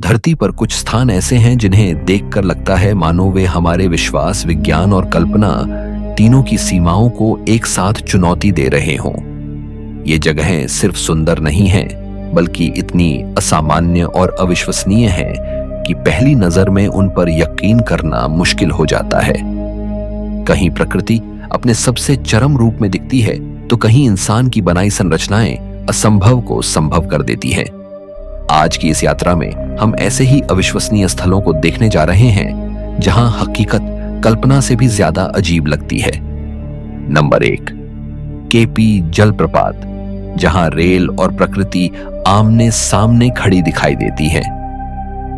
धरती पर कुछ स्थान ऐसे हैं जिन्हें देखकर लगता है मानो वे हमारे विश्वास, विज्ञान और कल्पना तीनों की सीमाओं को एक साथ चुनौती दे रहे हों। ये जगहें सिर्फ सुंदर नहीं हैं, बल्कि इतनी असामान्य और अविश्वसनीय हैं कि पहली नजर में उन पर यकीन करना मुश्किल हो जाता है। कहीं प्रकृति अपने सबसे चरम रूप में दिखती है, तो कहीं इंसान की बनाई संरचनाएं असंभव को संभव कर देती हैं। आज की इस यात्रा में हम ऐसे ही अविश्वसनीय स्थलों को देखने जा रहे हैं जहां हकीकत कल्पना से भी ज्यादा अजीब लगती है। नंबर 1, केपी जलप्रपात, जहां रेल और प्रकृति आमने सामने खड़ी दिखाई देती है।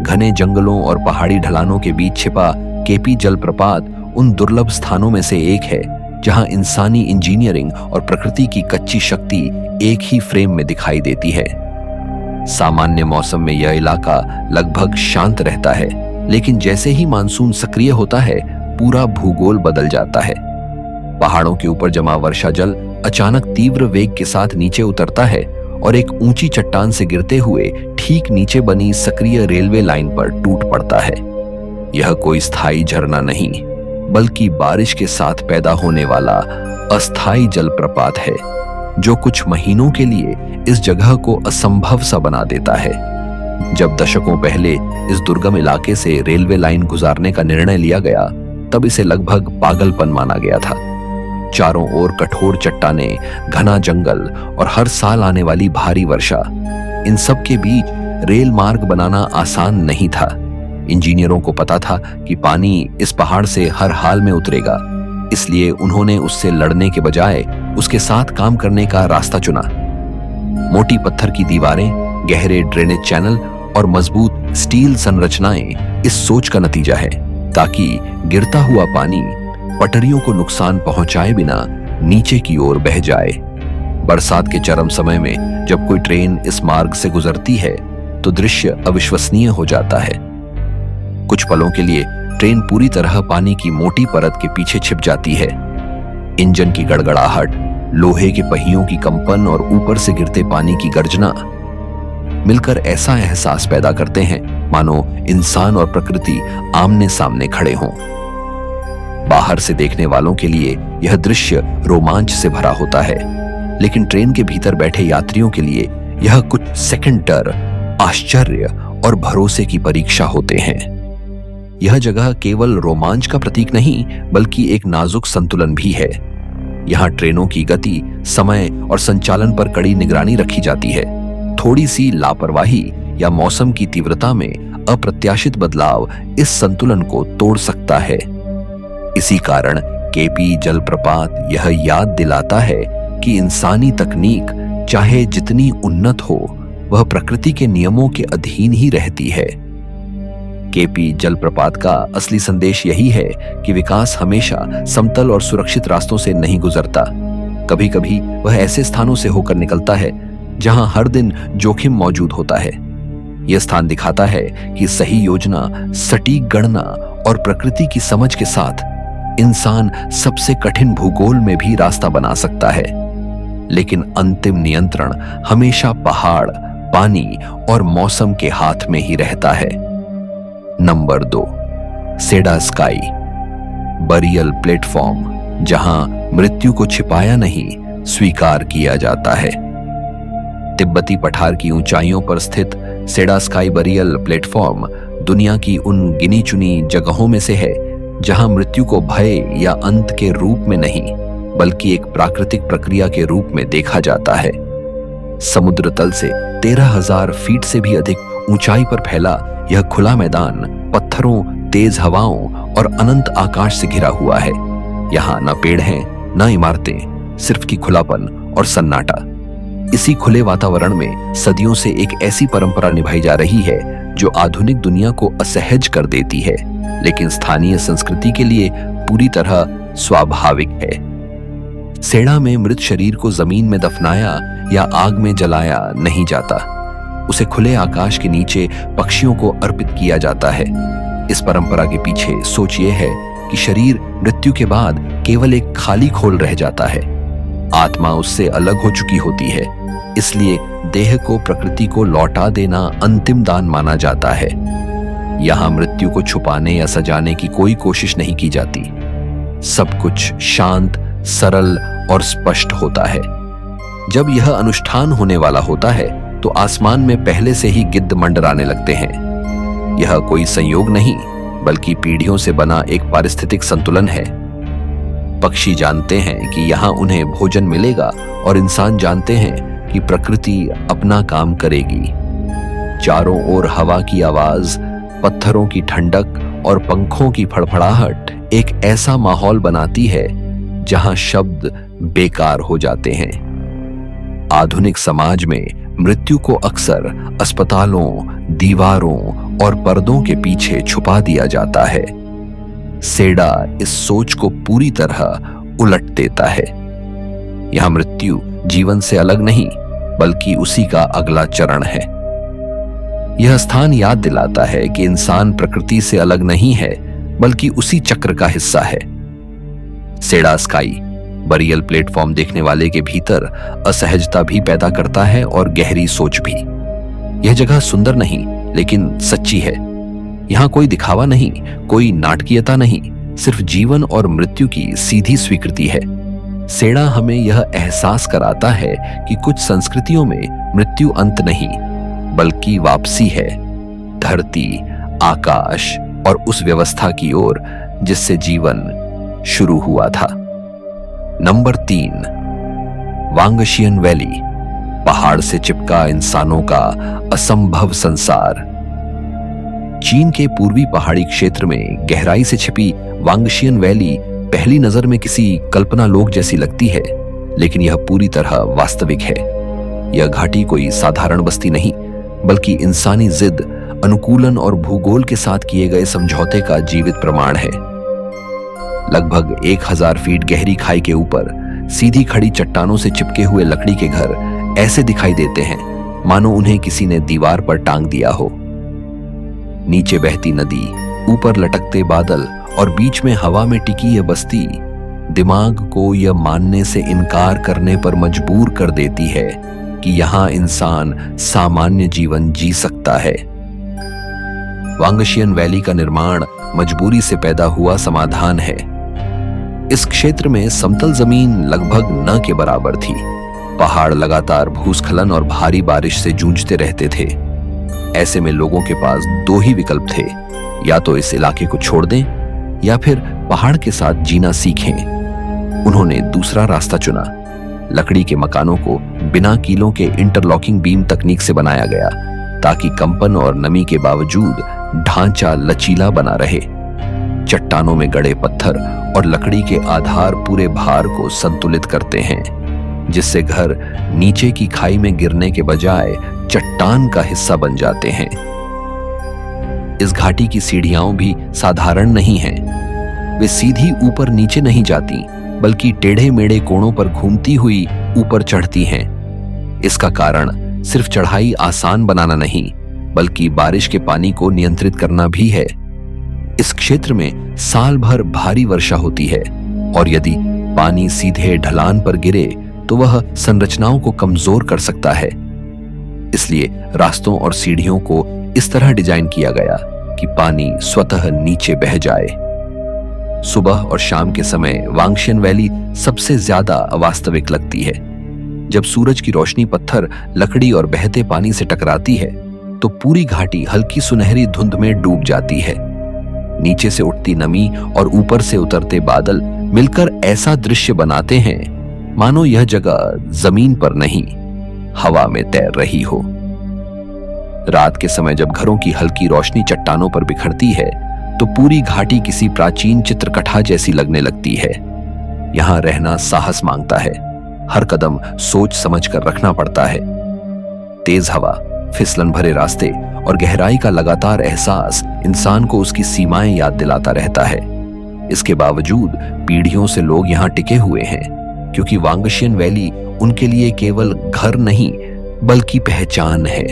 घने जंगलों और पहाड़ी ढलानों के बीच छिपा केपी जलप्रपात उन दुर्लभ स्थानों में से एक है जहां इंसानी इंजीनियरिंग और प्रकृति की कच्ची शक्ति एक ही फ्रेम में दिखाई देती है। सामान्य मौसम में यह इलाका लगभग शांत रहता है, लेकिन जैसे ही मानसून सक्रिय होता है, पूरा भूगोल बदल जाता है। पहाड़ों के ऊपर जमा वर्षा जल अचानक तीव्र वेग के साथ नीचे उतरता है और एक ऊंची चट्टान से गिरते हुए ठीक नीचे बनी सक्रिय रेलवे लाइन पर टूट पड़ता है। यह कोई स्थायी झरना नहीं, बल्कि बारिश के साथ पैदा होने वाला अस्थायी जलप्रपात है, जो कुछ महीनों के लिए इस जगह को असंभव सा बना देता है। जब दशकों पहले इस दुर्गम इलाके से रेलवे लाइन गुजारने का निर्णय लिया गया, तब इसे लगभग पागलपन माना गया था। चारों ओर कठोर चट्टानें, घना जंगल और हर साल आने वाली भारी वर्षा, इन सब के बीच रेल मार्ग बनाना आसान नहीं था। इंजीनियरों को पता था कि पानी इस पहाड़ से हर हाल में उतरेगा, इसलिए उन्होंने उससे लड़ने के बजाय उसके साथ काम करने का रास्ता चुना। मोटी पत्थर की दीवारें, गहरे ड्रेनेज चैनल और मजबूत स्टील संरचनाएं इस सोच का नतीजा है, ताकि गिरता हुआ पानी पटरियों को नुकसान पहुंचाए बिना नीचे की ओर बह जाए। बरसात के चरम समय में जब कोई ट्रेन इस मार्ग से गुजरती है, तो दृश्य अविश्वसनीय हो जाता है। कुछ पलों के लिए ट्रेन पूरी तरह पानी की मोटी परत के पीछे छिप जाती है। इंजन की गड़गड़ाहट, लोहे के पहियों की कंपन और ऊपर से गिरते पानी की गर्जना मिलकर ऐसा एहसास पैदा करते हैं मानो इंसान और प्रकृति आमने सामने खड़े हों। बाहर से देखने वालों के लिए यह दृश्य रोमांच से भरा होता है, लेकिन ट्रेन के भीतर बैठे यात्रियों के लिए यह कुछ सेकंड डर, आश्चर्य और भरोसे की परीक्षा होते हैं। यह जगह केवल रोमांच का प्रतीक नहीं, बल्कि एक नाजुक संतुलन भी है। यहाँ ट्रेनों की गति, समय और संचालन पर कड़ी निगरानी रखी जाती है। थोड़ी सी लापरवाही या मौसम की तीव्रता में अप्रत्याशित बदलाव इस संतुलन को तोड़ सकता है। इसी कारण केपी जलप्रपात यह याद दिलाता है कि इंसानी तकनीक चाहे जितनी उन्नत हो, वह प्रकृति के नियमों के अधीन ही रहती है। केपी जलप्रपात का असली संदेश यही है कि विकास हमेशा समतल और सुरक्षित रास्तों से नहीं गुजरता। कभी कभी वह ऐसे स्थानों से होकर निकलता है जहां हर दिन जोखिम मौजूद होता है। यह स्थान दिखाता है कि सही योजना, सटीक गणना और प्रकृति की समझ के साथ इंसान सबसे कठिन भूगोल में भी रास्ता बना सकता है। लेकिन अंतिम नियंत्रण हमेशा पहाड़, पानी और मौसम के हाथ में ही रहता है। नंबर 2, सेडा स्काई बरियल प्लेटफॉर्म, जहां मृत्यु को छिपाया नहीं, स्वीकार किया जाता है। तिब्बती पठार की ऊंचाइयों पर स्थित सेडा स्काई बरियल प्लेटफॉर्म दुनिया की उन गिनी चुनी जगहों में से है जहां मृत्यु को भय या अंत के रूप में नहीं, बल्कि एक प्राकृतिक प्रक्रिया के रूप में देखा जाता है। समुद्र तल से 13,000 फीट से भी अधिक ऊंचाई पर फैला यह खुला मैदान पत्थरों, तेज हवाओं और अनंत आकाश से घिरा हुआ है। यहाँ न पेड़ हैं, न इमारतें, सिर्फ की खुलापन और सन्नाटा। इसी खुले वातावरण में सदियों से एक ऐसी परंपरा निभाई जा रही है जो आधुनिक दुनिया को असहज कर देती है, लेकिन स्थानीय संस्कृति के लिए पूरी तरह स्वाभाविक है। सेडा में मृत शरीर को जमीन में दफनाया या आग में जलाया नहीं जाता। उसे खुले आकाश के नीचे पक्षियों को अर्पित किया जाता है। इस परंपरा के पीछे सोच ये है कि शरीर मृत्यु के बाद केवल एक खाली खोल रह जाता है। आत्मा उससे अलग हो चुकी होती है, इसलिए देह को प्रकृति को लौटा देना अंतिम दान माना जाता है। यहां मृत्यु को छुपाने या सजाने की कोई कोशिश नहीं की जाती। सब कुछ शांत, सरल और स्पष्ट होता है। जब यह अनुष्ठान होने वाला होता है तो आसमान में पहले से ही गिद्ध मंडराने लगते हैं। यह कोई संयोग नहीं, बल्कि पीढ़ियों से बना एक पारिस्थितिक संतुलन है। पक्षी जानते हैं कि यहां उन्हें भोजन मिलेगा और इंसान जानते हैं कि प्रकृति अपना काम करेगी। चारों ओर हवा की आवाज, पत्थरों की ठंडक और पंखों की फड़फड़ाहट एक ऐसा माहौल बनाती है जहां शब्द बेकार हो जाते हैं। आधुनिक समाज में मृत्यु को अक्सर अस्पतालों, दीवारों और पर्दों के पीछे छुपा दिया जाता है। सेडा इस सोच को पूरी तरह उलट देता है। यह मृत्यु जीवन से अलग नहीं, बल्कि उसी का अगला चरण है। यह स्थान याद दिलाता है कि इंसान प्रकृति से अलग नहीं है, बल्कि उसी चक्र का हिस्सा है। सेडा स्काई बरियल प्लेटफॉर्म देखने वाले के भीतर असहजता भी पैदा करता है और गहरी सोच भी। यह जगह सुंदर नहीं, लेकिन सच्ची है। यहां कोई दिखावा नहीं, कोई नाटकीयता नहीं, सिर्फ जीवन और मृत्यु की सीधी स्वीकृति है। सेडा हमें यह एहसास कराता है कि कुछ संस्कृतियों में मृत्यु अंत नहीं, बल्कि वापसी है, धरती, आकाश और उस व्यवस्था की ओर जिससे जीवन शुरू हुआ था। नंबर 3, वांगशियन वैली, पहाड़ से चिपका इंसानों का असंभव संसार। चीन के पूर्वी पहाड़ी क्षेत्र में गहराई से छिपी वांगशियन वैली पहली नजर में किसी कल्पना लोक जैसी लगती है, लेकिन यह पूरी तरह वास्तविक है। यह घाटी कोई साधारण बस्ती नहीं, बल्कि इंसानी जिद, अनुकूलन और भूगोल के साथ किए गए समझौते का जीवित प्रमाण है। लगभग 1000 फीट गहरी खाई के ऊपर सीधी खड़ी चट्टानों से चिपके हुए लकड़ी के घर ऐसे दिखाई देते हैं मानो उन्हें किसी ने दीवार पर टांग दिया हो। नीचे बहती नदी, ऊपर लटकते बादल और बीच में हवा में टिकी यह बस्ती दिमाग को यह मानने से इनकार करने पर मजबूर कर देती है कि यहां इंसान सामान्य जीवन जी सकता है। वांगशियन वैली का निर्माण मजबूरी से पैदा हुआ समाधान है। इस क्षेत्र में समतल जमीन लगभग न के बराबर थी। पहाड़ लगातार भूस्खलन और भारी बारिश से जूझते रहते थे। ऐसे में लोगों के पास 2 ही विकल्प थे, या तो इस इलाके को छोड़ दें या फिर पहाड़ के साथ जीना सीखें। उन्होंने दूसरा रास्ता चुना। लकड़ी के मकानों को बिना कीलों के इंटरलॉकिंग बीम तकनीक से बनाया गया, ताकि कंपन और नमी के बावजूद ढांचा लचीला बना रहे। चट्टानों में गड़े पत्थर और लकड़ी के आधार पूरे भार को संतुलित करते हैं, जिससे घर नीचे की खाई में गिरने के बजाय चट्टान का हिस्सा बन जाते हैं। इस घाटी की सीढ़ियां भी साधारण नहीं हैं। वे सीधी ऊपर नीचे नहीं जाती, बल्कि टेढ़े मेढ़े कोणों पर घूमती हुई ऊपर चढ़ती हैं। इसका कारण सिर्फ चढ़ाई आसान बनाना नहीं, बल्कि बारिश के पानी को नियंत्रित करना भी है। इस क्षेत्र में साल भर भारी वर्षा होती है, और यदि पानी सीधे ढलान पर गिरे तो वह संरचनाओं को कमजोर कर सकता है। इसलिए रास्तों और सीढ़ियों को इस तरह डिजाइन किया गया कि पानी स्वतः नीचे बह जाए। सुबह और शाम के समय वांगशियन वैली सबसे ज्यादा अवास्तविक लगती है। जब सूरज की रोशनी पत्थर, लकड़ी और बहते पानी से टकराती है तो पूरी घाटी हल्की सुनहरी धुंध में डूब जाती है। नीचे से उठती नमी और ऊपर से उतरते बादल मिलकर ऐसा दृश्य बनाते हैं मानो यह जगह जमीन पर नहीं, हवा में तैर रही हो। रात के समय जब घरों की हल्की रोशनी चट्टानों पर बिखरती है तो पूरी घाटी किसी प्राचीन चित्रकथा जैसी लगने लगती है। यहां रहना साहस मांगता है। हर कदम सोच समझ कर रखना पड़ता है। तेज हवा, फिसलन भरे रास्ते और गहराई का लगातार एहसास इंसान को उसकी सीमाएं याद दिलाता रहता है। इसके बावजूद पीढ़ियों से लोग यहां टिके हुए हैं, क्योंकि वांगशियन वैली उनके लिए केवल घर नहीं, बल्कि पहचान है।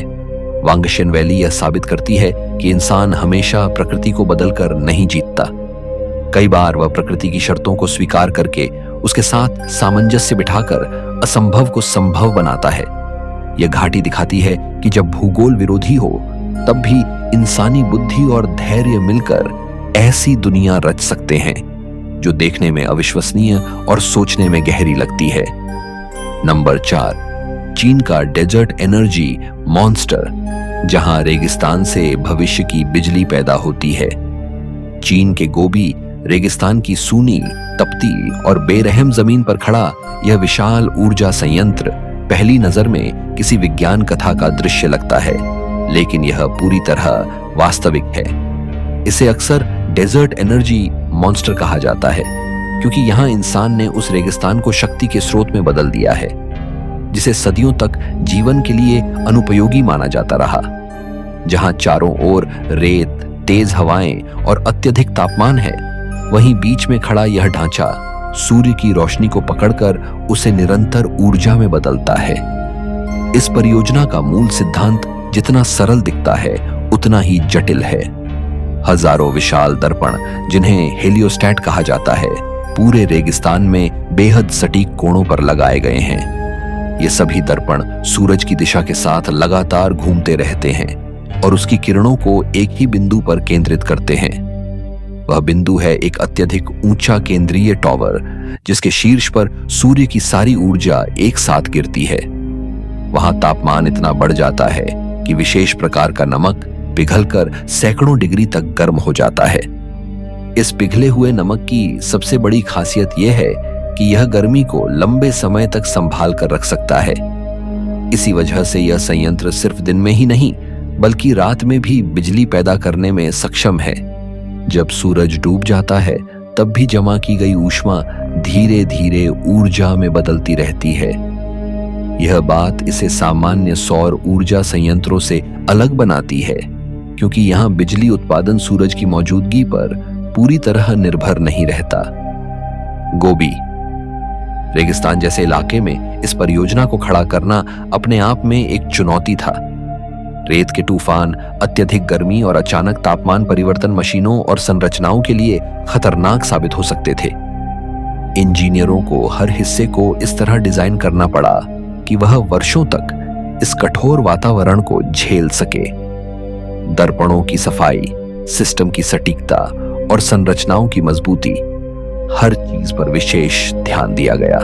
वांगशियन वैली यह साबित करती है कि इंसान हमेशा प्रकृति को बदलकर नहीं जीतता। कई बार वह प्रकृति की शर्तों को स्वीकार करके उसके साथ सामंजस्य बिठाकर असंभव को संभव बनाता है। यह घाटी दिखाती है कि जब भूगोल विरोधी हो तब भी इंसानी बुद्धि और धैर्य मिलकर ऐसी दुनिया रच सकते हैं जो देखने में अविश्वसनीय और सोचने में गहरी लगती है। नंबर 4, चीन का डेजर्ट एनर्जी मॉन्स्टर, जहां रेगिस्तान से भविष्य की बिजली पैदा होती है। चीन के गोबी रेगिस्तान की सूनी, तपती और बेरहम जमीन पर खड़ा यह विशाल ऊर्जा संयंत्र पहली नजर में किसी विज्ञान कथा का दृश्य लगता है, लेकिन यह पूरी तरह वास्तविक है। इसे अक्सर डेजर्ट एनर्जी मॉन्स्टर कहा जाता है क्योंकि यहां इंसान ने उस रेगिस्तान को शक्ति के स्रोत में बदल दिया है जिसे सदियों तक जीवन के लिए अनुपयोगी माना जाता रहा। जहां चारों ओर रेत, तेज हवाएं और अत्यधिक तापमान है, वहीं बीच में खड़ा यह ढांचा सूर्य की रोशनी को पकड़कर उसे निरंतर ऊर्जा में बदलता है। इस परियोजना का मूल सिद्धांत जितना सरल दिखता है उतना ही जटिल है। हजारों विशाल दर्पण, जिन्हें हेलियोस्टैट कहा जाता है, पूरे रेगिस्तान में बेहद सटीक कोणों पर लगाए गए हैं। ये सभी दर्पण सूरज की दिशा के साथ लगातार घूमते रहते हैं और उसकी किरणों को एक ही बिंदु पर केंद्रित करते हैं। वह बिंदु है एक अत्यधिक ऊंचा केंद्रीय टॉवर जिसके शीर्ष पर सूर्य की सारी ऊर्जा एक साथ गिरती है। वहां तापमान इतना बढ़ जाता है कि विशेष प्रकार का नमक पिघलकर सैकड़ों डिग्री तक गर्म हो जाता है। इस पिघले हुए नमक की सबसे बड़ी खासियत यह है कि यह गर्मी को लंबे समय तक संभाल कर रख सकता है। इसी वजह से यह संयंत्र सिर्फ दिन में ही नहीं बल्कि रात में भी बिजली पैदा करने में सक्षम है। जब सूरज डूब जाता है तब भी जमा की गई ऊष्मा धीरे धीरे ऊर्जा में बदलती रहती है। यह बात इसे सामान्य सौर ऊर्जा संयंत्रों से अलग बनाती है क्योंकि यहां बिजली उत्पादन सूरज की मौजूदगी पर पूरी तरह निर्भर नहीं रहता। गोबी रेगिस्तान जैसे इलाके में इस परियोजना को खड़ा करना अपने आप में एक चुनौती था। रेत के तूफान, अत्यधिक गर्मी और अचानक तापमान परिवर्तन मशीनों और संरचनाओं के लिए खतरनाक साबित हो सकते थे। इंजीनियरों को हर हिस्से को इस तरह डिजाइन करना पड़ा कि वह वर्षों तक इस कठोर वातावरण को झेल सके। दर्पणों की सफाई, सिस्टम की सटीकता और संरचनाओं की मजबूती, हर चीज पर विशेष ध्यान दिया गया।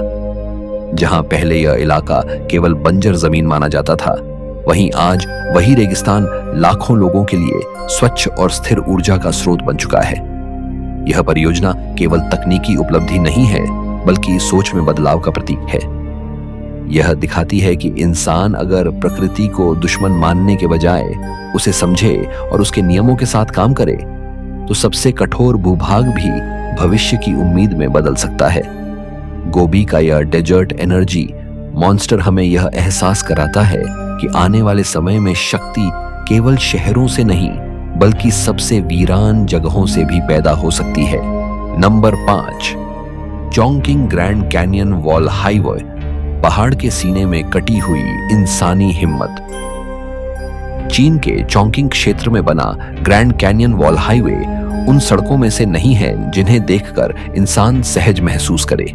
जहां पहले यह इलाका केवल बंजर जमीन माना जाता था, वहीं आज वही रेगिस्तान लाखों लोगों के लिए स्वच्छ और स्थिर ऊर्जा का स्रोत बन चुका है। यह परियोजना केवल तकनीकी उपलब्धि नहीं है बल्कि सोच में बदलाव का प्रतीक है। यह दिखाती है कि इंसान अगर प्रकृति को दुश्मन मानने के बजाय उसे समझे और उसके नियमों के साथ काम करे तो सबसे कठोर भूभाग भी भविष्य की उम्मीद में बदल सकता है। गोबी का यह डेजर्ट एनर्जी मॉन्स्टर हमें यह एहसास कराता है कि आने वाले समय में शक्ति केवल शहरों से नहीं बल्कि सबसे वीरान जगहों से भी पैदा हो सकती है। Number 5, Chongqing grand canyon wall highway, पहाड़ के सीने में कटी हुई इंसानी हिम्मत। चीन के चोंगकिंग क्षेत्र में बना ग्रैंड कैनियन वॉल हाईवे उन सड़कों में से नहीं है जिन्हें देखकर इंसान सहज महसूस करे।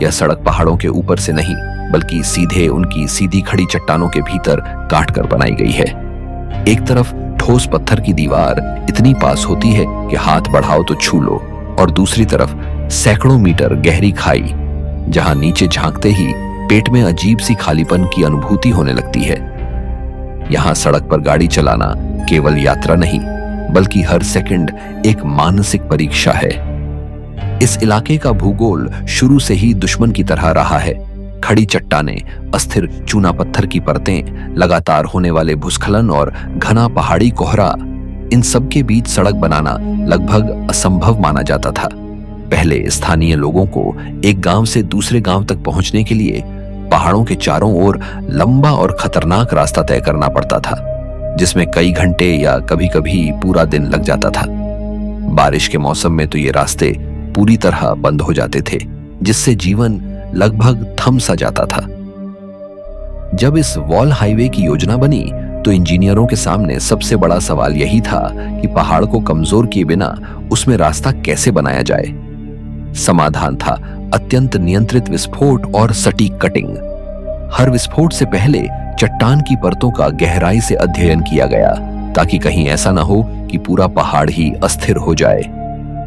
यह सड़क पहाड़ों के ऊपर से नहीं बल्कि सीधे उनकी सीधी खड़ी चट्टानों के भीतर काट कर बनाई गई है। एक तरफ ठोस पत्थर की दीवार इतनी पास होती है कि हाथ बढ़ाओ तो छू लो, और दूसरी तरफ सैकड़ों मीटर गहरी खाई जहां नीचे झांकते ही पेट में अजीब सी खालीपन की अनुभूति होने लगती है। यहां सड़क पर गाड़ी चलाना केवल यात्रा नहीं बल्कि हर सेकंड एक मानसिक परीक्षा है। इस इलाके का भूगोल शुरू से ही दुश्मन की तरह रहा है। खड़ी चट्टानें, अस्थिर चूना पत्थर की परतें, लगातार होने वाले भूस्खलन और घना पहाड़ी कोहरा, इन सब के बीच सड़क बनाना लगभग असंभव माना जाता था। पहले स्थानीय लोगों को एक गांव से दूसरे गांव तक पहुंचने के लिए पहाड़ों के चारों ओर लंबा और खतरनाक रास्ता तय करना पड़ता था, जिसमें कई घंटे या कभी-कभी पूरा दिन लग जाता था। बारिश के मौसम में तो ये रास्ते पूरी तरह बंद हो जाते थे, जिससे जीवन लगभग थम सा जाता था। जब इस वॉल हाईवे की योजना बनी तो इंजीनियरों के सामने सबसे बड़ा सवाल यही था कि पहाड़ को कमजोर किए बिना उसमें रास्ता कैसे बनाया जाए। समाधान था अत्यंत नियंत्रित विस्फोट और सटीक कटिंग। हर विस्फोट से पहले चट्टान की परतों का गहराई से अध्ययन किया गया, ताकि कहीं ऐसा ना हो कि पूरा पहाड़ ही अस्थिर हो जाए।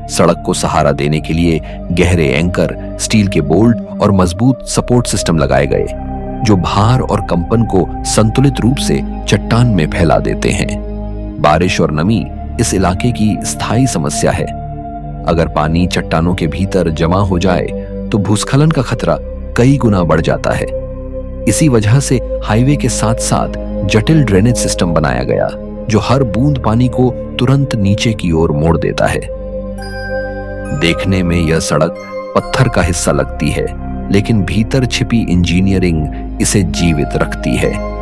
सड़क को सहारा देने के लिए गहरे एंकर, स्टील के बोल्ट और मजबूत सपोर्ट सिस्टम लगाए गए, जो भार और कंपन को संतुलित रूप से चट्टान में फैला देते हैं। बारिश और नमी इस इलाके की स्थायी समस्या है। अगर पानी चट्टानों के भीतर जमा हो जाए तो भूस्खलन का खतरा कई गुना बढ़ जाता है। इसी वजह से हाईवे के साथ साथ जटिल ड्रेनेज सिस्टम बनाया गया, जो हर बूंद पानी को तुरंत नीचे की ओर मोड़ देता है। देखने में यह सड़क पत्थर का हिस्सा लगती है, लेकिन भीतर छिपी इंजीनियरिंग इसे जीवित रखती है।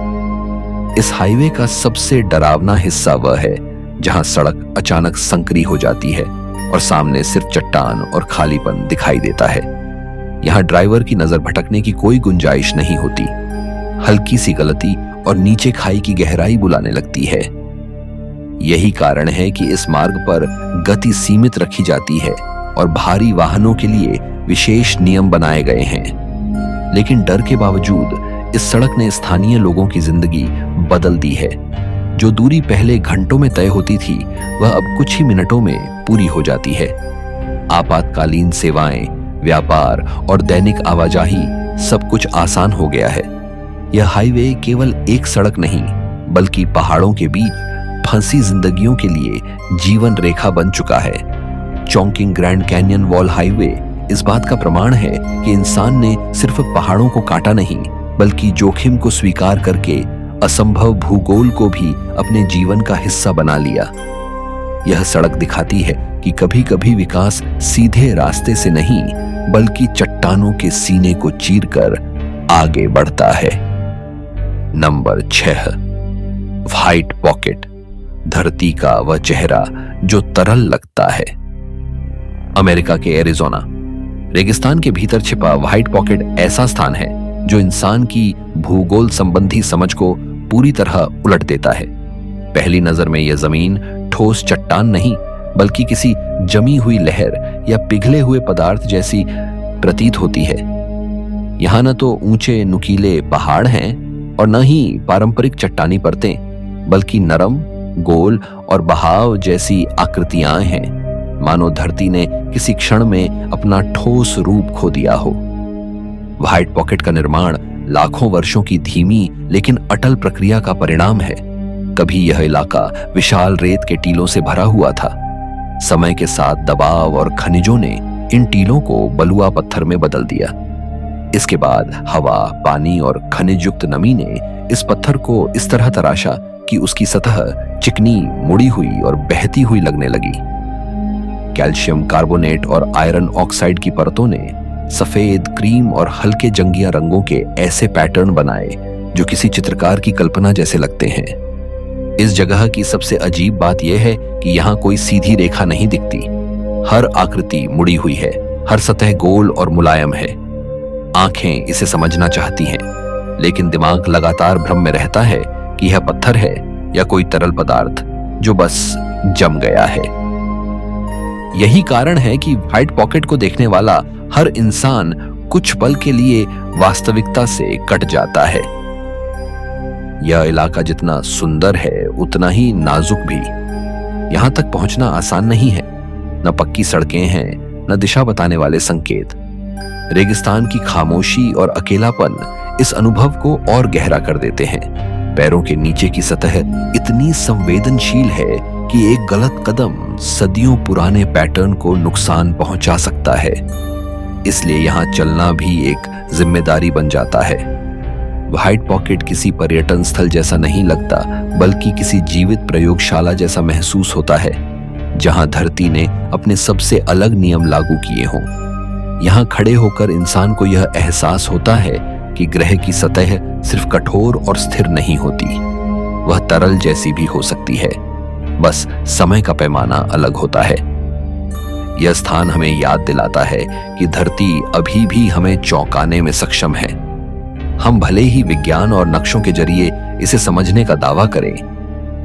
इस हाईवे का सबसे डरावना हिस्सा वह है जहां सड़क अचानक संकरी हो जाती है और सामने सिर्फ चट्टान और खालीपन दिखाई देता है। यहां ड्राइवर की नजर भटकने की कोई गुंजाइश नहीं होती। हल्की सी गलती और नीचे खाई की गहराई बुलाने लगती है। यही कारण है कि इस मार्ग पर गति सीमित रखी जाती है और भारी वाहनों के लिए विशेष नियम बनाए गए हैं। लेकिन डर के बावजूद इस सड़क ने स्थानीय लोगों की जिंदगी बदल दी है। जो दूरी पहले घंटों में तय होती थी, वह अब कुछ ही मिनटों में पूरी हो जाती है। आपातकालीन सेवाएं, व्यापार और दैनिक आवाजाही सब कुछ आसान हो गया है। यह हाईवे केवल एक सड़क नहीं, बल्कि पहाड़ों के बीच फंसी जिंदगियों के लिए जीवन रेखा बन चुका है। चोंकिंग ग्रैंड कैन्यन वॉल हाईवे इस बात का प्रमाण है कि इंसान ने सिर्फ पहाड़ों को काटा नहीं, बल्कि जोखिम को स्वीकार करके असंभव भूगोल को भी अपने जीवन का हिस्सा बना लिया। यह सड़क दिखाती है कि कभी-कभी विकास सीधे रास्ते से नहीं, बल्कि चट्टानों के सीने को चीरकर आगे बढ़ता है। नंबर 6, व्हाइट पॉकेट, धरती का वह चेहरा जो तरल लगता है। अमेरिका के एरिज़ोना रेगिस्तान के भीतर छिपा व्हाइट पॉकेट ऐसा स्थान है जो इंसान की भूगोल संबंधी समझ को पूरी तरह उलट देता है। पहली नजर में यह जमीन ठोस चट्टान नहीं, बल्कि किसी जमी हुई लहर या पिघले हुए पदार्थ जैसी प्रतीत होती है। यहां न तो ऊंचे नुकीले पहाड़ हैं और न ही पारंपरिक चट्टानी परतें, बल्कि नरम, गोल और बहाव जैसी आकृतियां हैं, मानो धरती ने किसी क्षण में अपना ठोस रूप खो दिया हो। व्हाइट पॉकेट का निर्माण लाखों वर्षों की धीमी लेकिन अटल प्रक्रिया का परिणाम है। कभी यह इलाका विशाल रेत के टीलों से भरा हुआ था। समय के साथ दबाव और खनिजों ने इन टीलों को बलुआ पत्थर में बदल दिया। इसके बाद हवा, पानी और खनिज युक्त नमी ने इस पत्थर को इस तरह तराशा कि उसकी सतह चिकनी, मुड़ी हुई और बहती हुई लगने लगी। कैल्शियम कार्बोनेट और आयरन ऑक्साइड की परतों ने सफेद, क्रीम और हल्के जंगिया रंगों के ऐसे पैटर्न बनाए जो किसी चित्रकार की कल्पना जैसे लगते हैं। इस जगह की सबसे अजीब बात यह है कि यहाँ कोई सीधी रेखा नहीं दिखती। हर आकृति मुड़ी हुई है, हर सतह गोल और मुलायम है। आंखें इसे समझना चाहती हैं, लेकिन दिमाग लगातार भ्रम में रहता है कि यह पत्थर है या कोई तरल पदार्थ जो बस जम गया है। यही कारण है कि व्हाइट पॉकेट को देखने वाला हर इंसान कुछ पल के लिए वास्तविकता से कट जाता है। यह इलाका जितना सुंदर है, उतना ही नाजुक भी। यहां तक पहुंचना आसान नहीं है। न पक्की सड़कें हैं, न दिशा बताने वाले संकेत। रेगिस्तान की खामोशी और अकेलापन इस अनुभव को और गहरा कर देते हैं। पैरों के नीचे की सतह इतनी संवेदनशील है कि एक गलत कदम सदियों पुराने पैटर्न को नुकसान पहुंचा सकता है। इसलिए यहां चलना भी एक जिम्मेदारी बन जाता है। व्हाइट पॉकेट किसी पर्यटन स्थल जैसा नहीं लगता, बल्कि किसी जीवित प्रयोगशाला जैसा महसूस होता है, जहां धरती ने अपने सबसे अलग नियम लागू किए हों। यहां खड़े होकर इंसान को यह एहसास होता है कि ग्रह की सतह सिर्फ कठोर और स्थिर नहीं होती, वह तरल जैसी भी हो सकती है। बस समय का पैमाना अलग होता है। यह स्थान हमें याद दिलाता है कि धरती अभी भी हमें चौंकाने में सक्षम है। हम भले ही विज्ञान और नक्शों के जरिए इसे समझने का दावा करें,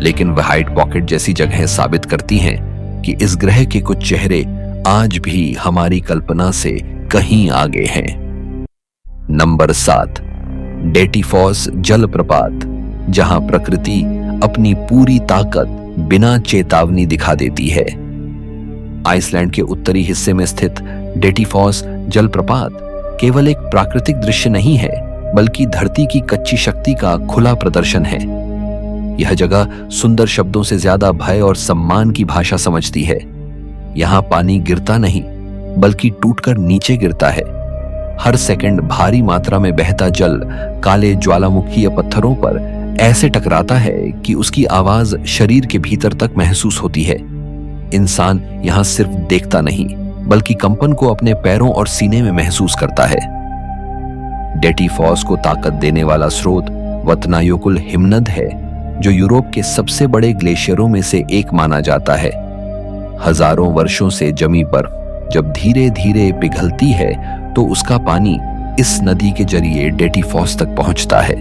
लेकिन व्हाइट पॉकेट जैसी जगहें साबित करती हैं कि इस ग्रह के कुछ चेहरे आज भी हमारी कल्पना से कहीं आगे हैं। नंबर 7, डेटिफॉस जलप्रपात, जहां प्रकृति अपनी पूरी ताकत बिना चेतावनी दिखा देती है। आइसलैंड के उत्तरी हिस्से में स्थित डेटिफॉस जलप्रपात केवल एक प्राकृतिक दृश्य नहीं है, बल्कि धरती की कच्ची शक्ति का खुला प्रदर्शन है। यह जगह सुंदर शब्दों से ज्यादा भय और सम्मान की भाषा समझती है। यहां पानी गिरता नहीं, बल्कि टूटकर नीचे गिरता है। हर सेकंड भारी मात्रा में बहता जल काले ज्वालामुखीय पत्थरों पर ऐसे टकराता है कि उसकी आवाज शरीर के भीतर तक महसूस होती है। इंसान यहां सिर्फ देखता नहीं, बल्कि कंपन को अपने पैरों और सीने में महसूस करता है। डेटिफॉस को ताकत देने वाला स्रोत वतनायोकुल हिमनद है, जो यूरोप के सबसे बड़े ग्लेशियरों में से एक माना जाता है। हजारों वर्षों से जमी बर्फ जब धीरे धीरे पिघलती है, तो उसका पानी इस नदी के जरिए डेटिफॉस तक पहुंचता है।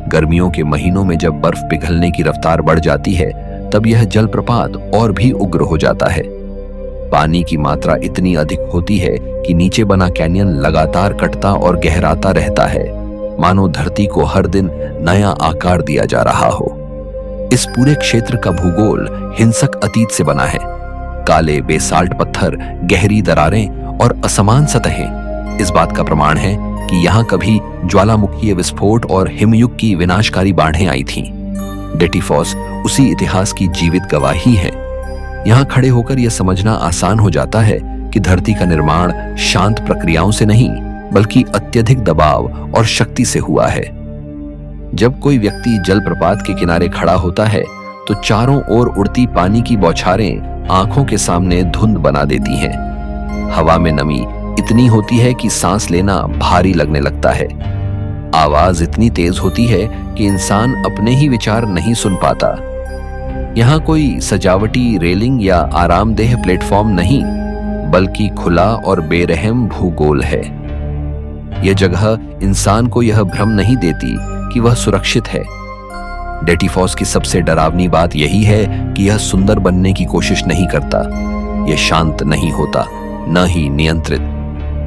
गर्मियों के महीनों में जब बर्फ पिघलने की रफ्तार बढ़ जाती है, तब यह जलप्रपात और भी उग्र हो जाता है। पानी की मात्रा इतनी अधिक होती है कि नीचे बना कैनियन लगातार कटता और गहराता रहता है, मानो धरती को हर दिन नया आकार दिया जा रहा हो। इस पूरे क्षेत्र का भूगोल हिंसक अतीत से बना है। काले बेसाल्ट पत्थर, गहरी दरारें और असमान सतहें इस बात का प्रमाण है कि यहाँ कभी ज्वालामुखीय विस्फोट और हिमयुग की विनाशकारी बाढ़ें आई थीं। डेटिफॉस उसी इतिहास की जीवित गवाही है। यहाँ खड़े होकर यह समझना आसान हो जाता है कि धरती का निर्माण शांत प्रक्रियाओं से नहीं, बल्कि अत्यधिक दबाव और शक्ति से हुआ है। जब कोई व्यक्ति जलप्रपात के किनारे खड़ा होता है, तो चारों ओर उड़ती पानी की बौछारें आंखों के सामने धुंध बना देती हैं। हवा में नमी इतनी होती है कि सांस लेना भारी लगने लगता है। आवाज इतनी तेज होती है कि इंसान अपने ही विचार नहीं सुन पाता। यहाँ कोई सजावटी रेलिंग या आरामदेह प्लेटफॉर्म नहीं, बल्कि खुला और बेरहम भूगोल है। यह जगह इंसान को यह भ्रम नहीं देती कि वह सुरक्षित है। डेटिफॉस की सबसे डरावनी बात यही है कि यह सुंदर बनने की कोशिश नहीं करता। यह शांत नहीं होता, न ही नियंत्रित।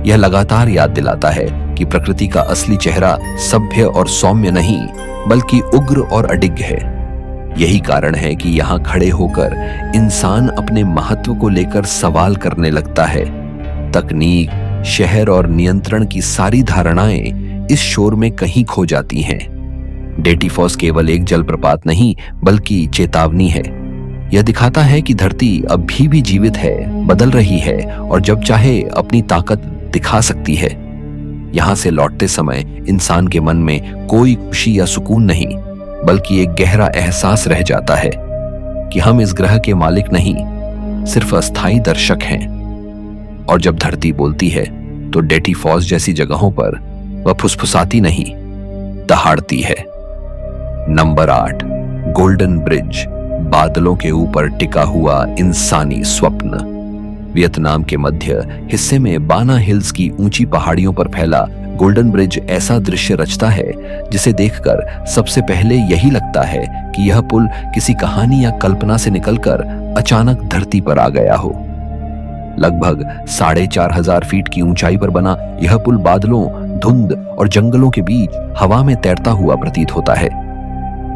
यह लगातार याद दिलाता है कि प्रकृति का असली चेहरा सभ्य और सौम्य नहीं, बल्कि उग्र और अडिग है। यही कारण है कि यहाँ खड़े होकर इंसान अपने महत्व को लेकर सवाल करने लगता है। तकनीक, शहर और नियंत्रण की सारी धारणाएं इस शोर में कहीं खो जाती हैं। डेटिफॉस केवल एक जलप्रपात नहीं, बल्कि चेतावनी है। यह दिखाता है कि धरती अभी भी जीवित है, बदल रही है और जब चाहे अपनी ताकत दिखा सकती है। यहां से लौटते समय इंसान के मन में कोई खुशी या सुकून नहीं, बल्कि एक गहरा एहसास रह जाता है कि हम इस ग्रह के मालिक नहीं, सिर्फ अस्थायी दर्शक हैं। और जब धरती बोलती है, तो डेटिफॉस जैसी जगहों पर वह फुसफुसाती नहीं, दहाड़ती है। नंबर 8, गोल्डन ब्रिज, बादलों के ऊपर टिका हुआ इंसानी स्वप्न। वियतनाम के मध्य हिस्से में बाना हिल्स की ऊंची पहाड़ियों पर फैला गोल्डन ब्रिज ऐसा दृश्य रचता है जिसे देखकर सबसे पहले यही लगता है कि यह पुल किसी कहानी या कल्पना से निकलकर अचानक धरती पर आ गया हो। लगभग 4,500 फीट की ऊंचाई पर बना यह पुल बादलों, धुंध और जंगलों के बीच हवा में तैरता हुआ प्रतीत होता है।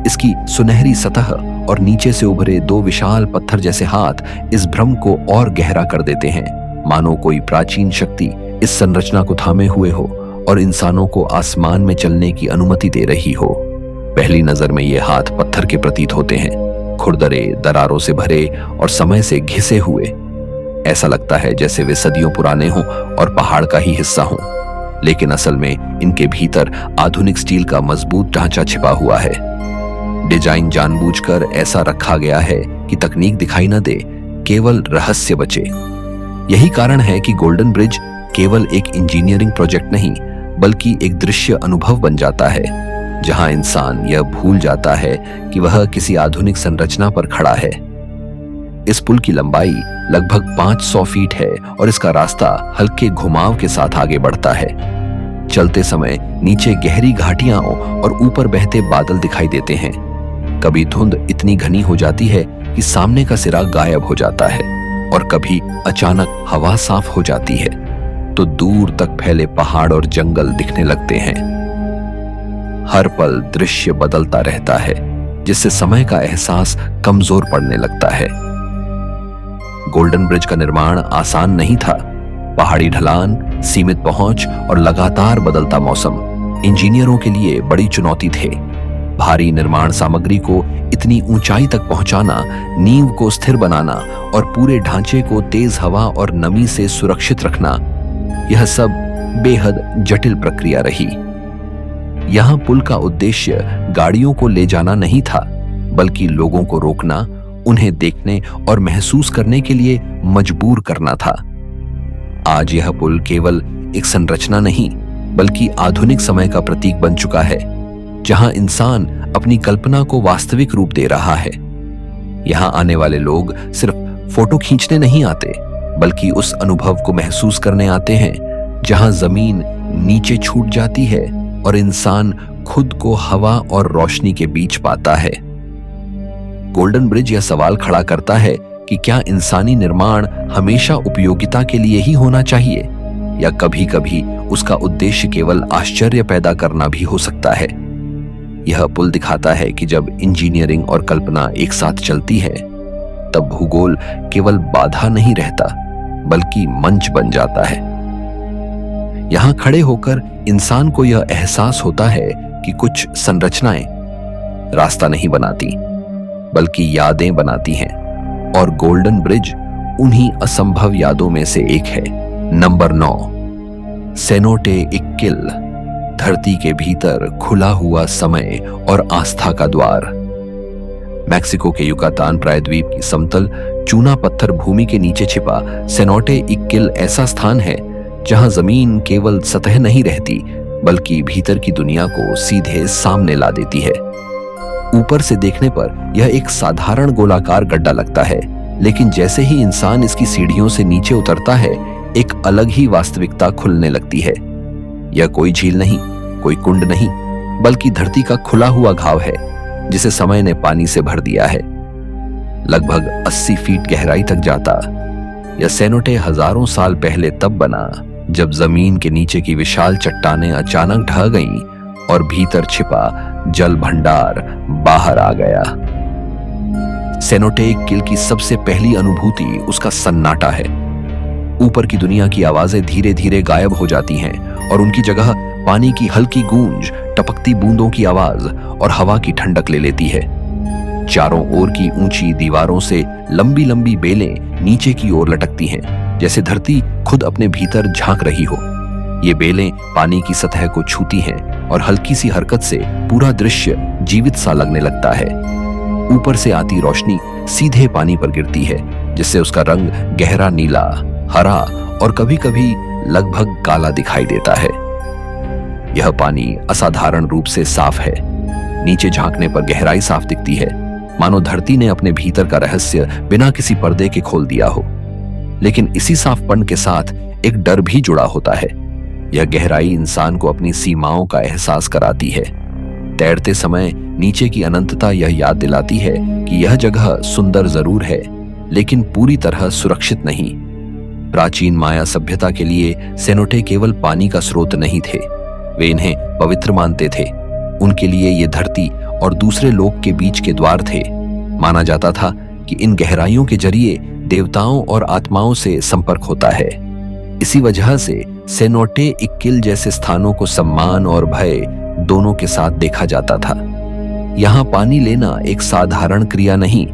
इसकी सुनहरी सतह और नीचे से उभरे 2 विशाल पत्थर जैसे हाथ इस भ्रम को और गहरा कर देते हैं, मानो कोई प्राचीन शक्ति इस संरचना को थामे हुए हो और इंसानों को आसमान में चलने की अनुमति दे रही हो। पहली नजर में ये हाथ पत्थर के प्रतीत होते हैं, खुरदरे, दरारों से भरे और समय से घिसे हुए। ऐसा लगता है जैसे वे सदियों पुराने हों और पहाड़ का ही हिस्सा हों, लेकिन असल में इनके भीतर आधुनिक स्टील का मजबूत ढांचा छिपा हुआ है। डिजाइन जानबूझकर ऐसा रखा गया है कि तकनीक दिखाई न दे, केवल रहस्य बचे। यही कारण है कि गोल्डन ब्रिज केवल एक इंजीनियरिंग प्रोजेक्ट नहीं, बल्कि एक दृश्य अनुभव बन जाता है, जहां इंसान यह भूल जाता है कि वह किसी आधुनिक संरचना पर खड़ा है। इस पुल की लंबाई लगभग 500 फीट है और इसका रास्ता हल्के घुमाव के साथ आगे बढ़ता है। चलते समय नीचे गहरी घाटियां और ऊपर बहते बादल दिखाई देते हैं। कभी धुंध इतनी घनी हो जाती है कि सामने का सिरा गायब हो जाता है और कभी अचानक हवा साफ हो जाती है, तो दूर तक फैले पहाड़ और जंगल दिखने लगते हैं। हर पल दृश्य बदलता रहता है, जिससे समय का एहसास कमजोर पड़ने लगता है। गोल्डन ब्रिज का निर्माण आसान नहीं था। पहाड़ी ढलान, सीमित पहुंच और लगातार बदलता मौसम इंजीनियरों के लिए बड़ी चुनौती थे। भारी निर्माण सामग्री को इतनी ऊंचाई तक पहुंचाना, नींव को स्थिर बनाना और पूरे ढांचे को तेज हवा और नमी से सुरक्षित रखना, यह सब बेहद जटिल प्रक्रिया रही। यहां पुल का उद्देश्य गाड़ियों को ले जाना नहीं था, बल्कि लोगों को रोकना, उन्हें देखने और महसूस करने के लिए मजबूर करना था। आज यह पुल केवल एक संरचना नहीं, बल्कि आधुनिक समय का प्रतीक बन चुका है, जहां इंसान अपनी कल्पना को वास्तविक रूप दे रहा है। यहां आने वाले लोग सिर्फ फोटो खींचने नहीं आते, बल्कि उस अनुभव को महसूस करने आते हैं, जहां जमीन नीचे छूट जाती है और इंसान खुद को हवा और रोशनी के बीच पाता है। गोल्डन ब्रिज यह सवाल खड़ा करता है कि क्या इंसानी निर्माण हमेशा उपयोगिता के लिए ही होना चाहिए, या कभी कभी उसका उद्देश्य केवल आश्चर्य पैदा करना भी हो सकता है। यह पुल दिखाता है कि जब इंजीनियरिंग और कल्पना एक साथ चलती है, तब भूगोल केवल बाधा नहीं रहता, बल्कि मंच बन जाता है। यहां खड़े होकर इंसान को यह एहसास होता है कि कुछ संरचनाएं रास्ता नहीं बनाती, बल्कि यादें बनाती हैं, और गोल्डन ब्रिज उन्हीं असंभव यादों में से एक है। नंबर 9, सेनोटे इक्किल, धरती के भीतर खुला हुआ समय और आस्था का द्वार। मैक्सिको के युकातान प्रायद्वीप की समतल चूना पत्थर भूमि के नीचे छिपा सेनोटे इक्किल ऐसा स्थान है जहां जमीन केवल सतह नहीं रहती, बल्कि भीतर की दुनिया को सीधे सामने ला देती है। ऊपर से देखने पर यह एक साधारण गोलाकार गड्ढा लगता है, लेकिन जैसे ही इंसान इसकी सीढ़ियों से नीचे उतरता है, एक अलग ही वास्तविकता खुलने लगती है। यह कोई झील नहीं, कोई कुंड नहीं, बल्कि धरती का खुला हुआ घाव है, जिसे समय ने पानी से भर दिया है। लगभग 80 फीट गहराई तक जाता यह सेनोटे हजारों साल पहले तब बना, जब जमीन के नीचे की विशाल चट्टानें अचानक ढह गईं और भीतर छिपा जल भंडार बाहर आ गया। सेनोटे इक्किल की सबसे पहली अनुभूति उसका सन्नाटा है। ऊपर की दुनिया की आवाजें धीरे धीरे गायब हो जाती हैं और उनकी जगह पानी की हल्की गूंज, टपकती बूंदों की आवाज और हवा की ठंडक ले लेती है। चारों ओर की ऊंची दीवारों से लंबी लंबी बेलें नीचे की ओर लटकती हैं, जैसे धरती खुद अपने भीतर झांक रही हो। ये बेलें पानी की सतह को छूती हैं और हल्की सी हरकत से पूरा दृश्य जीवित सा लगने लगता है। ऊपर से आती रोशनी सीधे पानी पर गिरती है, जिससे उसका रंग गहरा नीला, हरा और कभी-कभी लगभग काला दिखाई देता है। यह पानी असाधारण रूप से साफ है। नीचे झांकने पर गहराई साफ दिखती है, मानो धरती ने अपने भीतर का रहस्य बिना किसी पर्दे के खोल दिया हो। लेकिन इसी साफपन के साथ एक डर भी जुड़ा होता है। यह गहराई इंसान को अपनी सीमाओं का एहसास कराती है। तैरते समय नीचे की अनंतता यह याद दिलाती है कि यह जगह सुंदर जरूर है, लेकिन पूरी तरह सुरक्षित नहीं। प्राचीन माया सभ्यता के लिए सेनोटे केवल पानी का स्रोत नहीं थे, वे इन्हें पवित्र मानते थे। उनके लिए ये धरती और दूसरे लोक के बीच के द्वार थे। माना जाता था कि इन गहराइयों के जरिए देवताओं और आत्माओं से संपर्क होता है। इसी वजह से सेनोटे इक्किल जैसे स्थानों को सम्मान और भय दोनों के साथ देखा जाता था। यहाँ पानी लेना एक साधारण क्रिया नहीं,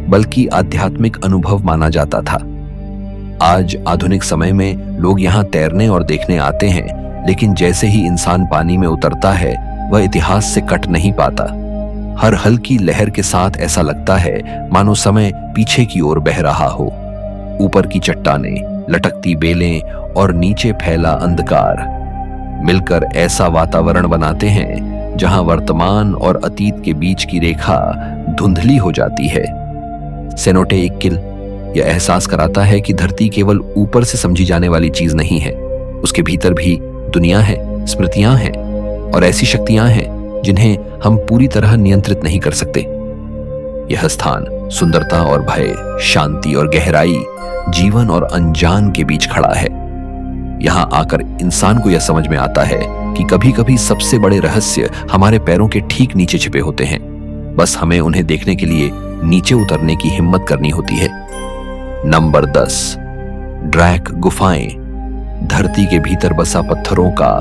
बल्कि आध्यात्मिक अनुभव माना जाता था। आज आधुनिक समय में लोग यहाँ तैरने और देखने आते हैं, लेकिन जैसे ही इंसान पानी में उतरता है, वह इतिहास से कट नहीं पाता। हर हल्की लहर के साथ ऐसा लगता है मानो समय पीछे की ओर बह रहा हो। ऊपर की चट्टानें, लटकती बेलें और नीचे फैला अंधकार मिलकर ऐसा वातावरण बनाते हैं जहां वर्तमान और अतीत के बीच की रेखा धुंधली हो जाती है। सेनोटे इक्किल यह एहसास कराता है कि धरती केवल ऊपर से समझी जाने वाली चीज नहीं है, उसके भीतर भी दुनिया है, स्मृतियां हैं और ऐसी शक्तियां हैं जिन्हें हम पूरी तरह नियंत्रित नहीं कर सकते। यह स्थान सुंदरता और भय, शांति और गहराई, जीवन और अनजान के बीच खड़ा है। यहाँ आकर इंसान को यह समझ में आता है कि कभी कभी सबसे बड़े रहस्य हमारे पैरों के ठीक नीचे छिपे होते हैं। बस हमें उन्हें देखने के लिए नीचे उतरने की हिम्मत करनी होती है। नंबर 10, ड्रैक गुफाएं, धरती के भीतर बसा पत्थरों का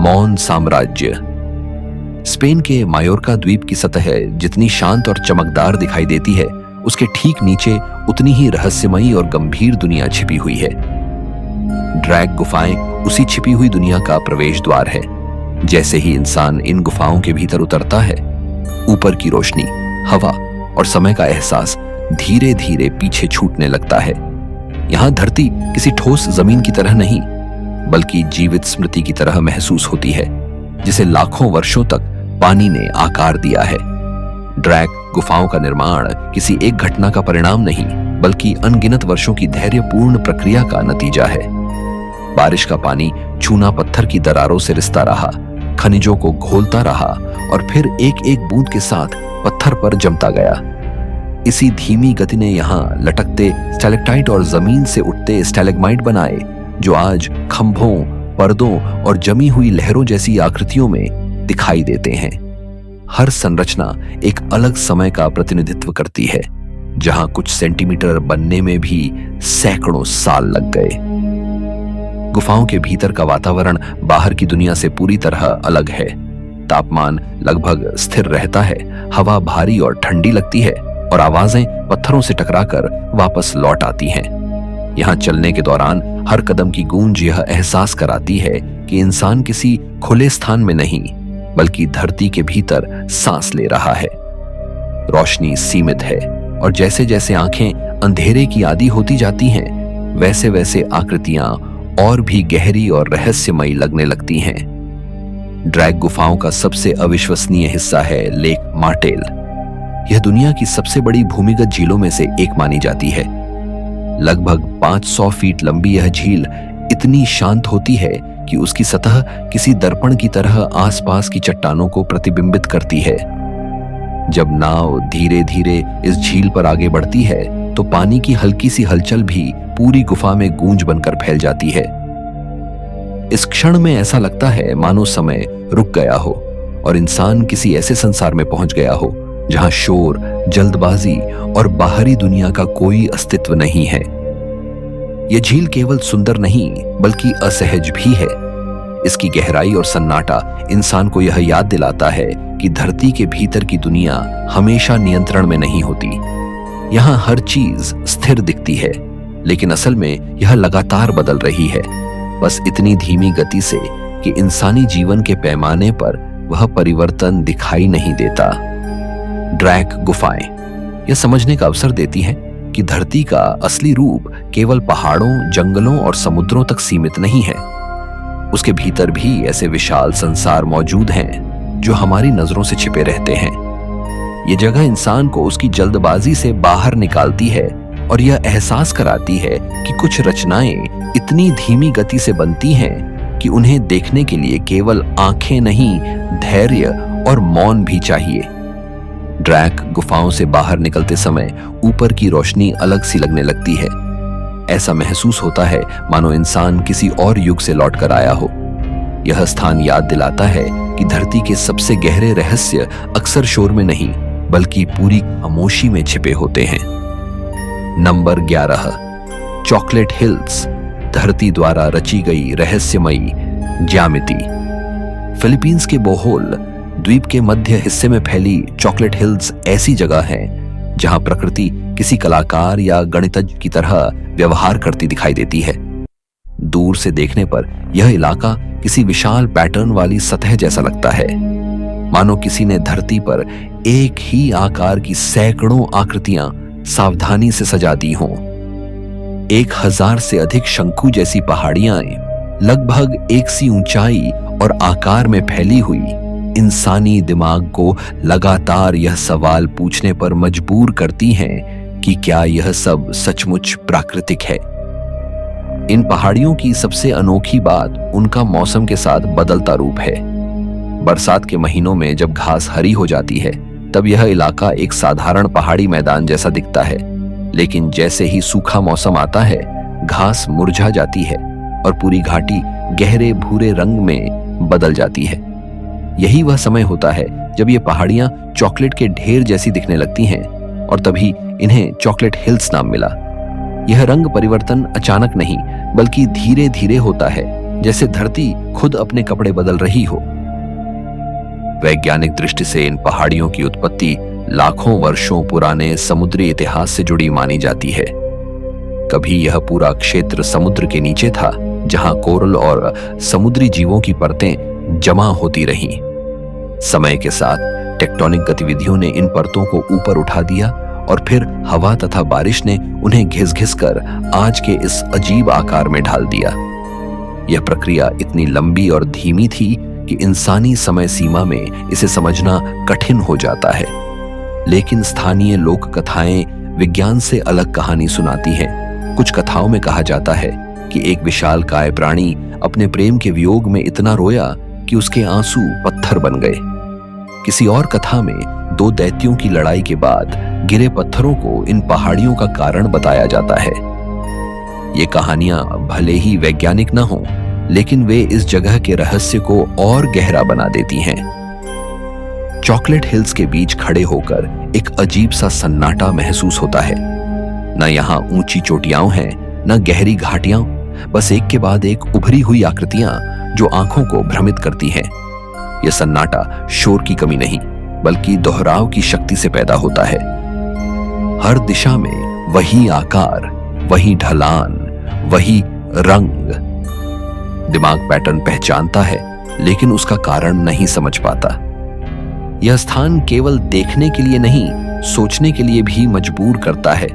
मौन साम्राज्य। स्पेन के मायोर्का द्वीप की सतह जितनी शांत और चमकदार दिखाई देती है, उसके ठीक नीचे उतनी ही रहस्यमयी और गंभीर दुनिया छिपी हुई है। ड्रैक गुफाएं उसी छिपी हुई दुनिया का प्रवेश द्वार है। जैसे ही इंसान इन गुफाओं के भीतर उतरता है, ऊपर की रोशनी, हवा और समय का एहसास धीरे धीरे पीछे छूटने लगता है। यहाँ धरती किसी ठोस जमीन की तरह नहीं, बल्कि जीवित स्मृति की तरह महसूस होती है, जिसे लाखों वर्षों तक पानी ने आकार दिया है। ड्रैक गुफाओं का निर्माण किसी एक घटना का परिणाम नहीं, बल्कि अनगिनत वर्षों की धैर्यपूर्ण प्रक्रिया का नतीजा है। बारिश का पानी चूना पत्थर की दरारों से रिसता रहा, खनिजों को घोलता रहा और फिर एक एक बूंद के साथ पत्थर पर जमता गया। इसी धीमी गति ने यहाँ लटकते स्टैलेक्टाइट और जमीन से उठते स्टैलेग्माइट बनाए, जो आज खंभों, पर्दों और जमी हुई लहरों जैसी आकृतियों में दिखाई देते हैं। हर संरचना एक अलग समय का प्रतिनिधित्व करती है, जहां कुछ सेंटीमीटर बनने में भी सैकड़ों साल लग गए। गुफाओं के भीतर का वातावरण बाहर की दुनिया से पूरी तरह अलग है। तापमान लगभग स्थिर रहता है, हवा भारी और ठंडी लगती है और आवाजें पत्थरों से टकराकर वापस लौट आती हैं। यहाँ चलने के दौरान हर कदम की गूंज यह एहसास कराती है कि इंसान किसी खुले स्थान में नहीं, बल्कि धरती के भीतर सांस ले रहा है। रोशनी सीमित है और जैसे जैसे आंखें अंधेरे की आदी होती जाती हैं, वैसे वैसे आकृतियां और भी गहरी और रहस्यमयी लगने लगती हैं। ड्रैक गुफाओं का सबसे अविश्वसनीय हिस्सा है लेक मार्टेल। यह दुनिया की सबसे बड़ी भूमिगत झीलों में से एक मानी जाती है। लगभग 500 फीट लंबी यह झील इतनी शांत होती है कि उसकी सतह किसी दर्पण की तरह आसपास की चट्टानों को प्रतिबिंबित करती है। जब नाव धीरे धीरे इस झील पर आगे बढ़ती है, तो पानी की हल्की सी हलचल भी पूरी गुफा में गूंज बनकर फैल जाती है। इस क्षण में ऐसा लगता है मानो समय रुक गया हो और इंसान किसी ऐसे संसार में पहुंच गया हो जहां शोर, जल्दबाजी और बाहरी दुनिया का कोई अस्तित्व नहीं है। यह झील केवल सुंदर नहीं, बल्कि असहज भी है। इसकी गहराई और सन्नाटा इंसान को यह याद दिलाता है कि धरती के भीतर की दुनिया हमेशा नियंत्रण में नहीं होती। यहाँ हर चीज स्थिर दिखती है, लेकिन असल में यह लगातार बदल रही है, बस इतनी धीमी गति से कि इंसानी जीवन के पैमाने पर वह परिवर्तन दिखाई नहीं देता। ड्रैक गुफाएं यह समझने का अवसर देती हैं कि धरती का असली रूप केवल पहाड़ों, जंगलों और समुद्रों तक सीमित नहीं है। उसके भीतर भी ऐसे विशाल संसार मौजूद हैं जो हमारी नजरों से छिपे रहते हैं। ये जगह इंसान को उसकी जल्दबाजी से बाहर निकालती है और यह एहसास कराती है कि कुछ रचनाएं इतनी धीमी गति से बनती हैं कि उन्हें देखने के लिए केवल आंखें नहीं, धैर्य और मौन भी चाहिए। ड्रैक गुफाओं से बाहर निकलते समय ऊपर की रोशनी अलग सी लगने लगती है। ऐसा महसूस होता है मानो इंसान किसी और युग से लौट कर आया हो। यह स्थान याद दिलाता है कि धरती के सबसे गहरे रहस्य अक्सर शोर में नहीं, बल्कि पूरी खामोशी में छिपे होते हैं। नंबर 11, चॉकलेट हिल्स, धरती द्वारा रची गई रहस्यमयी ज्यामिति। फिलीपींस के बोहोल द्वीप के मध्य हिस्से में फैली चॉकलेट हिल्स ऐसी जगह है जहां प्रकृति किसी कलाकार या गणितज्ञ की तरह व्यवहार करती दिखाई देती है। दूर से देखने पर यह इलाका किसी विशाल पैटर्न वाली सतह जैसा लगता है, मानो किसी ने धरती पर एक ही आकार की सैकड़ों आकृतियां सावधानी से सजा दी हों। 1000 से अधिक शंकु जैसी पहाड़ियां लगभग एक सी ऊंचाई और आकार में फैली हुई इंसानी दिमाग को लगातार यह सवाल पूछने पर मजबूर करती हैं कि क्या यह सब सचमुच प्राकृतिक है। इन पहाड़ियों की सबसे अनोखी बात उनका मौसम के साथ बदलता रूप है। बरसात के महीनों में जब घास हरी हो जाती है, तब यह इलाका एक साधारण पहाड़ी मैदान जैसा दिखता है, लेकिन जैसे ही सूखा मौसम आता है, घास मुरझा जाती है और पूरी घाटी गहरे भूरे रंग में बदल जाती है। यही वह समय होता है जब ये पहाड़ियां चॉकलेट के ढेर जैसी दिखने लगती हैं और तभी इन्हें चॉकलेट हिल्स नाम मिला। यह रंग परिवर्तन अचानक नहीं बल्कि धीरे धीरे होता है, जैसे धरती खुद अपने कपड़े बदल रही हो। वैज्ञानिक दृष्टि से इन पहाड़ियों की उत्पत्ति लाखों वर्षों पुराने समुद्री इतिहास से जुड़ी मानी जाती है। कभी यह पूरा क्षेत्र समुद्र के नीचे था, जहां कोरल और समुद्री जीवों की परतें जमा होती रहीं। समय के साथ टेक्टोनिक गतिविधियों ने इन परतों को ऊपर उठा दिया और फिर हवा तथा बारिश ने उन्हें घिस-घिस कर आज के इस अजीब आकार में ढाल दिया। यह प्रक्रिया इतनी लंबी और धीमी थी कि इंसानी समय सीमा में इसे समझना कठिन हो जाता है। लेकिन स्थानीय लोक कथाएं विज्ञान से अलग कहानी सुनाती हैं। कुछ कथाओं में कहा जाता है कि एक विशालकाय प्राणी अपने प्रेम के वियोग में इतना रोया कि उसके आंसू पत्थर बन गए। किसी और कथा में दो दैत्यों की लड़ाई के बाद गिरे पत्थरों को इन पहाड़ियों का कारण बताया जाता है। ये कहानियां भले ही वैज्ञानिक न हों, लेकिन वे इस जगह के रहस्य को और गहरा बना देती हैं। चॉकलेट हिल्स के बीच खड़े होकर एक अजीब सा सन्नाटा महसूस होता है। न यहाँ ऊंची चोटियां हैं, न गहरी घाटियां, बस एक के बाद एक उभरी हुई आकृतियां जो आंखों को भ्रमित करती हैं। यह सन्नाटा शोर की कमी नहीं, बल्कि दोहराव की शक्ति से पैदा होता है। हर दिशा में वही आकार, वही ढलान, वही रंग। दिमाग पैटर्न पहचानता है, लेकिन उसका कारण नहीं समझ पाता। यह स्थान केवल देखने के लिए नहीं, सोचने के लिए भी मजबूर करता है।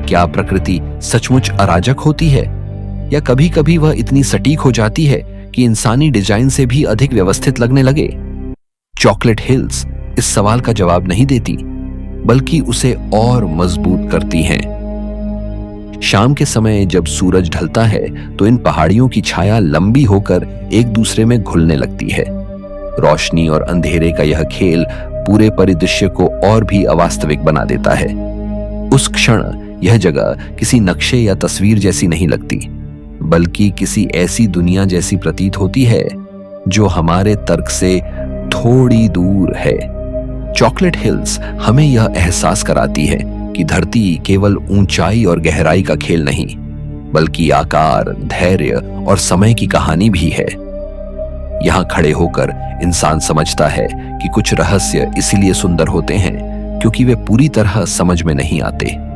क्या प्रकृति सचमुच अराजक होती है, या कभी-कभी वह इतनी सटीक हो जाती है कि इंसानी डिजाइन से भी अधिक व्यवस्थित लगने लगे? चॉकलेट हिल्स इस सवाल का जवाब नहीं देती, बल्कि उसे और मजबूत करती हैं। शाम के समय जब सूरज ढलता है तो इन पहाड़ियों की छाया लंबी होकर एक दूसरे में घुलने लगती है। रोशनी और अंधेरे का यह खेल पूरे परिदृश्य को और भी अवास्तविक बना देता है। उस क्षण यह जगह किसी नक्शे या तस्वीर जैसी नहीं लगती, बल्कि किसी ऐसी दुनिया जैसी प्रतीत होती है जो हमारे तर्क से थोड़ी दूर है। चॉकलेट हिल्स हमें यह एहसास कराती है कि धरती केवल ऊंचाई और गहराई का खेल नहीं, बल्कि आकार, धैर्य और समय की कहानी भी है। यहां खड़े होकर इंसान समझता है कि कुछ रहस्य इसीलिए सुंदर होते हैं क्योंकि वे पूरी तरह समझ में नहीं आते।